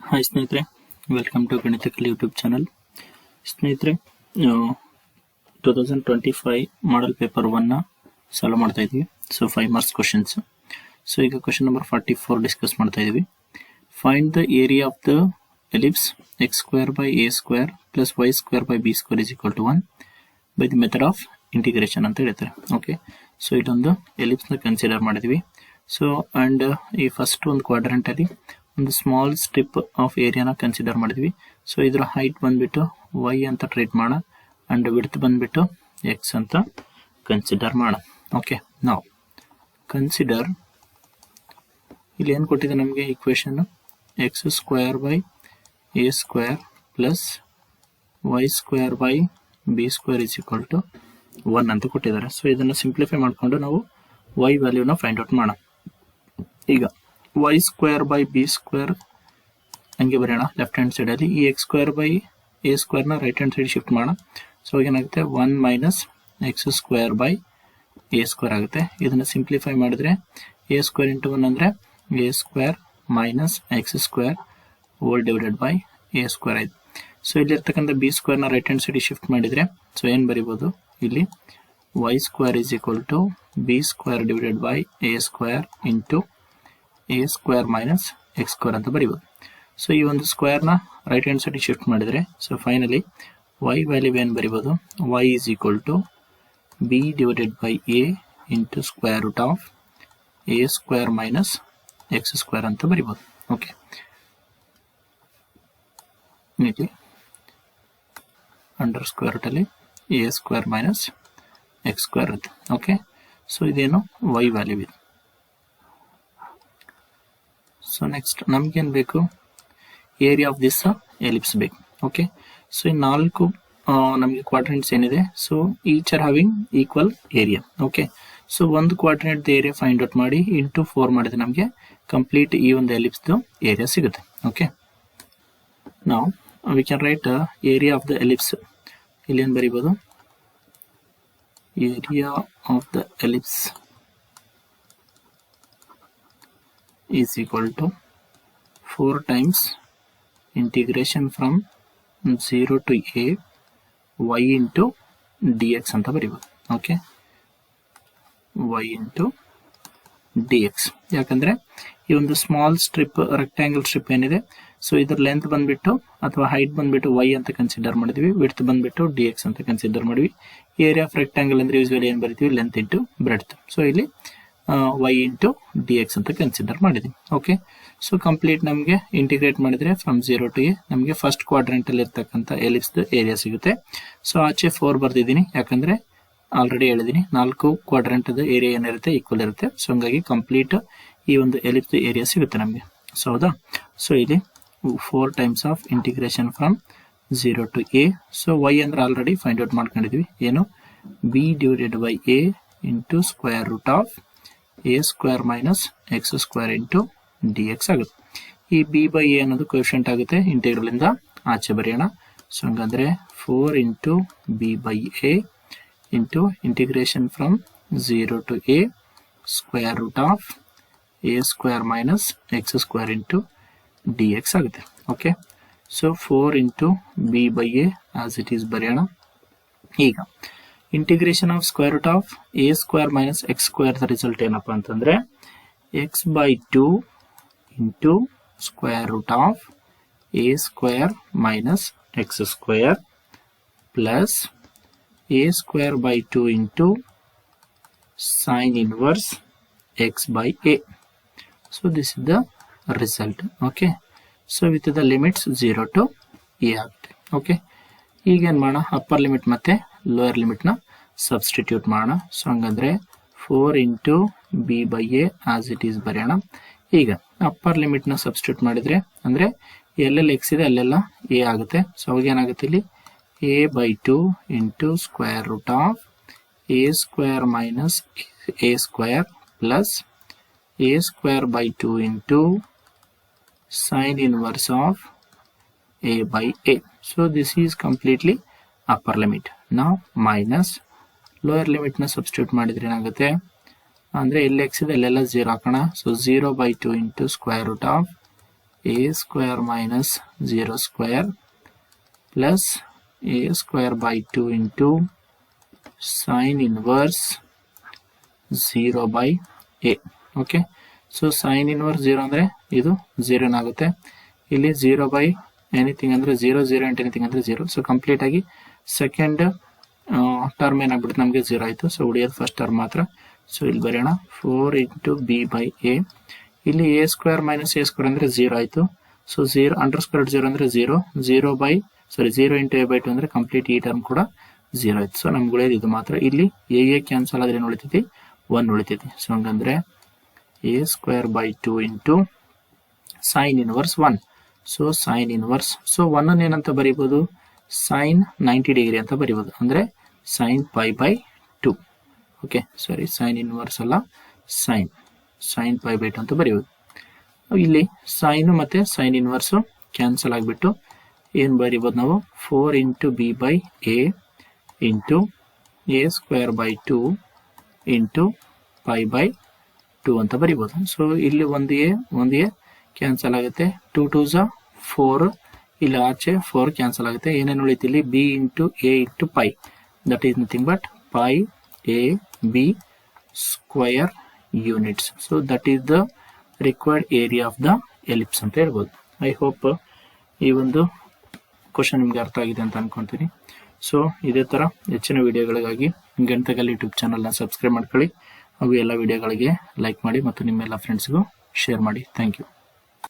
Hi ಸ್ನೇಹಿತರೆ, welcome to Ganitakali YouTube channel. ಸ್ನೇಹಿತರೆ, 2025 model paper 1 solve ಮಾಡ್ತಾ ಇದ್ದೀವಿ. So 5 marks questions. ಸೊ ಈಗ ಕ್ವಶನ್ ನಂಬರ್ 44 ಡಿಸ್ಕಸ್ ಮಾಡ್ತಾ ಇದ್ದೀವಿ. Find the area of the ellipse x square by a square plus y square by b square is equal to 1 by the method of integration ಅಂತ ಹೇಳ್ತಾರೆ. Okay, so ಇದೊಂದು ಎಲಿಪ್ಸ್ನ consider ಮಾಡಿದ್ವಿ. So and ಈ first ಒಂದು quadrant ಅಲ್ಲಿ ಒಂದು small strip of ಏರಿಯಾನ ಕನ್ಸಿಡರ್ ಮಾಡಿದ್ವಿ. ಸೊ ಇದರ ಹೈಟ್ ಬಂದ್ಬಿಟ್ಟು ವೈ ಅಂತ ಟ್ರೀಟ್ ಮಾಡೋಣ ಅಂಡ್ ವಿಡ್ತ್ ಬಂದ್ಬಿಟ್ಟು ಎಕ್ಸ್ ಅಂತ ಕನ್ಸಿಡರ್ ಮಾಡೋಣ. ಓಕೆ, ನಾವು ಕನ್ಸಿಡರ್ ಇಲ್ಲಿ ಏನು ಕೊಟ್ಟಿದೆ ನಮಗೆ equation x square by a square plus y square by b square is equal to 1 ಅಂತ ಕೊಟ್ಟಿದ್ದಾರೆ. ಸೊ ಇದನ್ನು ಸಿಂಪ್ಲಿಫೈ ಮಾಡಿಕೊಂಡು ನಾವು ವೈ ವ್ಯಾಲ್ಯೂನ ಫೈಂಡ್ ಔಟ್ ಮಾಡೋಣ. ಈಗ y square by b square ಹಂಗೆ ಬರೆಯೋಣ ಲೆಫ್ಟ್ ಹ್ಯಾಂಡ್ ಸೈಡ್ ಅಲ್ಲಿ. ಈ ಎಕ್ಸ್ ಸ್ಕ್ವೇರ್ ಬೈ ಎ ಸ್ಕ್ವೇರ್ನ ರೈಟ್ ಹ್ಯಾಂಡ್ ಸೈಡ್ ಶಿಫ್ಟ್ ಮಾಡೋಣ. ಸೊ ಏನಾಗುತ್ತೆ 1 minus x square by a square ಆಗುತ್ತೆ. ಇದನ್ನ ಸಿಂಪ್ಲಿಫೈ ಮಾಡಿದ್ರೆ ಎ ಸ್ಕ್ವೇರ್ ಇಂಟು 1 ಅಂದ್ರೆ a square minus x square whole divided by a square ಆಯ್ತು. ಸೊ ಇಲ್ಲಿರ್ತಕ್ಕಂಥ ಬಿ ಸ್ಕ್ವೇರ್ನ ರೈಟ್ ಹ್ಯಾಂಡ್ ಸೈಡ್ ಶಿಫ್ಟ್ ಮಾಡಿದ್ರೆ ಸೊ ಏನ್ ಬರಿಬೋದು ಇಲ್ಲಿ y square is equal to b square divided by a square into a square minus x square ಅಂತ ಬರೀಬೋದು. So ಈ ಒಂದು ಸ್ಕ್ವೇರ್ನ ರೈಟ್ ಹ್ಯಾಂಡ್ ಸೈಡ್ ಶಿಫ್ಟ್ ಮಾಡಿದ್ರೆ ಸೊ ಫೈನಲಿ ವೈ ವ್ಯಾಲ್ಯೂ ಏನು ಬರೀಬೋದು, y is equal to b divided by a into square root of a square minus x square ಅಂತ ಬರೀಬೋದು. ಓಕೆ, ಇಲ್ಲಿ ಅಂಡರ್ ಸ್ಕ್ವೇರ್ ರೂಟ್ ಅಲ್ಲಿ a square minus x square ಇರುತ್ತೆ. Okay, so ಇದೇನು y value ಇದೆ. So next ನಮ್ಗೇನು ಬೇಕು, area of this ellipse ಬೇಕು. ಓಕೆ, ಸೊ ಈ 4 ನಮಗೆ ಕ್ವಾಡ್ರೆಂಟ್ಸ್ ಏನಿದೆ, so each are having equal area. Okay, so ಒಂದು ಕ್ವಾಡ್ರೆಂಟ್ ಏರಿಯಾ ಫೈಂಡ್ ಔಟ್ ಮಾಡಿ ಇಂಟು 4 ಮಾಡಿದ್ರೆ ನಮಗೆ ಕಂಪ್ಲೀಟ್ ಈ ಒಂದು ಎಲಿಪ್ಸ್ ಏರಿಯಾ ಸಿಗುತ್ತೆ. ಓಕೆ, ನಾವು we can write area of the ellipse. ಇಲ್ಲಿ ಏನು ಬರೀಬೋದು, area of the ellipse is equal to 4 times integration from 0 to a y into dx ಅಂತ ಬರೀಬೋದು. Okay, y into dx. ಯಾಕಂದ್ರೆ ಈ ಒಂದು ಸ್ಮಾಲ್ ಸ್ಟ್ರಿಪ್ ರೆಕ್ಟ್ಯಾಂಗಲ್ ಸ್ಟ್ರಿಪ್ ಏನಿದೆ, ಸೊ ಇದರ ಲೆಂತ್ ಬಂದ್ಬಿಟ್ಟು ಅಥವಾ ಹೈಟ್ ಬಂದ್ಬಿಟ್ಟು y ಅಂತ ಕನ್ಸಿಡರ್ ಮಾಡಿದ್ವಿ, ವಿಡ್ತ್ ಬಂದ್ಬಿಟ್ಟು dx ಅಂತ ಕನ್ಸಿಡರ್ ಮಾಡಿದ್ವಿ. ಏರಿಯಾ ಆಫ್ ರೆಕ್ಟ್ಯಾಂಗಲ್ ಅಂದ್ರೆ ಯೂಶುವಲಿ ಏನ್ ಬರಿತೀವಿ, ಲೆಂತ್ ಇಂಟು ಬ್ರೆಡ್ತ್. ಸೊ ಇಲ್ಲಿ y ಇಂಟು ಡಿ ಎಕ್ಸ್ ಅಂತ ಕನ್ಸಿಡರ್ ಮಾಡಿದ್ವಿ. ಓಕೆ, ಸೊ ಕಂಪ್ಲೀಟ್ ನಮಗೆ ಇಂಟಿಗ್ರೇಟ್ ಮಾಡಿದ್ರೆ ಫ್ರಮ್ 0 to a ನಮಗೆ ಫಸ್ಟ್ ಕ್ವಾಡ್ರೆಂಟ್ ಅಲ್ಲಿ ಇರ್ತಕ್ಕಂಥ ಎಲಿಪ್ಸ್ ಏರಿಯಾ ಸಿಗುತ್ತೆ. ಸೊ ಆಚೆ 4 ಬರ್ದಿದ್ದೀನಿ, ಯಾಕಂದ್ರೆ ಆಲ್ರೆಡಿ ಹೇಳಿದೀನಿ 4 ಕ್ವಾಡ್ರೆಂಟ್ ಏರಿಯಾ ಏನಿರುತ್ತೆ ಈಕ್ವಲ್ ಇರುತ್ತೆ. ಸೊ ಹಂಗಾಗಿ ಕಂಪ್ಲೀಟ್ ಈ ಒಂದು ಎಲಿಪ್ಸ್ ಏರಿಯಾ ಸಿಗುತ್ತೆ ನಮಗೆ. ಸೊ ಹೌದಾ, ಸೊ ಇಲ್ಲಿ 4 times of integration from 0 to a. So y ಅಂದ್ರೆ ಆಲ್ರೆಡಿ ಫೈಂಡ್ ಔಟ್ ಮಾಡ್ಕೊಂಡಿದ್ವಿ, ಏನು b divided by a into square root of a square minus x square into d x ಆಗುತ್ತೆ. ಈ b by a ಅನ್ನೋದು coefficient ಆಗುತ್ತೆ, integral ಇಂದ ಆಚೆ ಬರೆಯೋಣ. ಸೊ ಹಂಗಂದ್ರೆ 4 into b by a into integration from 0 to a square root of a square minus x square into d x ಆಗುತ್ತೆ. Okay, so 4 into b by a as it is ಬರೆಯೋಣ. ಈಗ integration of square root of a square minus x square the result ಏನಪ್ಪಾ ಅಂತಂದ್ರೆ x by 2 into square root of a square minus x square plus a square by 2 into sine inverse x by a. So this is the result. Okay, so with the limits 0 to a ಆಗುತ್ತೆ. Okay, ಈಗೇನ್ ಮಾಡೋಣ, upper limit ಮತ್ತೆ lower limit ನ substitute ಮಾಡೋಣ. So ಹಂಗಂದ್ರೆ 4 into b by a as it is ಬರೆಯೋಣ. ಈಗ upper limit ನ ಸಬ್ಸ್ಟಿಟ್ಯೂಟ್ ಮಾಡಿದ್ರೆ ಅಂದ್ರೆ ಎಲ್ಲೆಲ್ಲ ಎಕ್ಸ್ ಇದೆ ಅಲ್ಲೆಲ್ಲ ಎ ಆಗುತ್ತೆ. ಸೊ ಅವಾಗ ಏನಾಗುತ್ತೆ, ಇಲ್ಲಿ a by 2 into square root of a square minus a square plus a square by 2 into sine inverse of a by a. So this is completely upper limit. Now minus lower limit na substitute ಮಾಡಿದ್ರೆ ಏನಾಗುತ್ತೆ ಅಂದ್ರೆ ಇಲ್ಲಿ x ಇದೆ ಅಲ್ಲೆಲ್ಲ 0 ಹಾಕೋಣ. So 0 by 2 into square root of a square minus 0 square plus a square by 2 into sin inverse 0 by a. Okay, so sine inverse 0 ಅಂದರೆ ಇದು 0 ಆಗುತ್ತೆ. ಇಲ್ಲಿ 0 ಬೈ ಎನಿಥಿಂಗ್ ಅಂದರೆ 0 0 ಇಂಟು ಎನಿಥಿಂಗ್ ಅಂದರೆ 0. ಸೊ ಕಂಪ್ಲೀಟ್ ಆಗಿ ಸೆಕೆಂಡ್ ಟರ್ಮ್ ಏನಾಗ್ಬಿಡುತ್ತೆ, ನಮಗೆ 0 ಆಯಿತು. So ಉಳಿಯೋದು ಫಸ್ಟ್ ಟರ್ಮ್ ಮಾತ್ರ. ಸೊ ಇಲ್ಲಿ ಬರೆಯೋಣ 4 ಇಂಟು ಬಿ ಬೈ ಎ. ಇಲ್ಲಿ A square minus a square ಅಂದರೆ 0 ಆಯಿತು. ಸೊ 0 ಅಂಡರ್ ಸ್ಕ್ವೇರ್ 0 ಅಂದರೆ 0 0 ಇಂಟು ಎ ಬೈ 2 ಅಂದರೆ ಕಂಪ್ಲೀಟ್ ಈ ಟರ್ಮ್ ಕೂಡ 0 ಆಯ್ತು. ಸೊ ನಮ್ಗೆ ಉಳಿಯೋದು ಇದು ಮಾತ್ರ. ಇಲ್ಲಿ ಎ ಕ್ಯಾನ್ಸಲ್ ಆದ್ರೆ ಏನು ಉಳಿತೈತಿ, 1 ಉಳಿತೈತಿ. ಸೊ ಹಂಗಂದ್ರೆ a square by 2 into sine inverse 1. So sine inverse, so 1 ಏನಂತ ಬರೀಬಹುದು, ಸೈನ್ 90 ಡಿಗ್ರಿ ಅಂತ ಬರೀಬಹುದು, ಅಂದ್ರೆ sine pi by 2. Okay, sorry sine inverse ಅಲ್ಲ, ಸೈನ್ ಪೈ ಬೈ 2 ಅಂತ ಬರೀಬಹುದು. ಇಲ್ಲಿ ಸೈನ್ ಮತ್ತೆ ಸೈನ್ ಇನ್ವರ್ಸ್ ಕ್ಯಾನ್ಸಲ್ ಆಗಿಬಿಟ್ಟು ಏನು ಬರೀಬಹುದು ನಾವು, 4 into b by a into a square by 2 into pi by 2 ಅಂತ ಬರೀಬಹುದು. ಸೊ ಇಲ್ಲಿ ಒಂದು ಎ ಕ್ಯಾನ್ಸಲ್ ಆಗುತ್ತೆ, 2 2s 4, ಇಲ್ಲಿ ಆಚೆ 4 ಕ್ಯಾನ್ಸಲ್ ಆಗುತ್ತೆ. ಏನೇನು ಉಳಿತು ಇಲ್ಲಿ, b into a into pi, that is nothing but pi a b square units. So that is the required area of the ellipse ಅಂತ ಹೇಳ್ಬೋದು. ಐ ಹೋಪ್ ಈ ಒಂದು ಕ್ವಶನ್ ನಿಮ್ಗೆ ಅರ್ಥ ಆಗಿದೆ ಅಂತ ಅನ್ಕೊಂತೀನಿ. ಸೊ ಇದೇ ತರ ಹೆಚ್ಚಿನ ವಿಡಿಯೋಗಳಿಗಾಗಿ ಗಣಿತಕಲಿ ಯೂಟ್ಯೂಬ್ ಚಾನಲ್ನ ಸಬ್ಸ್ಕ್ರೈಬ್ ಮಾಡ್ಕೊಳ್ಳಿ. ಹಾಗೂ ಎಲ್ಲ ವಿಡಿಯೋಗಳಿಗೆ ಲೈಕ್ ಮಾಡಿ ಮತ್ತು ನಿಮ್ಮೆಲ್ಲ ಫ್ರೆಂಡ್ಸ್ಗೂ ಶೇರ್ ಮಾಡಿ. Thank you.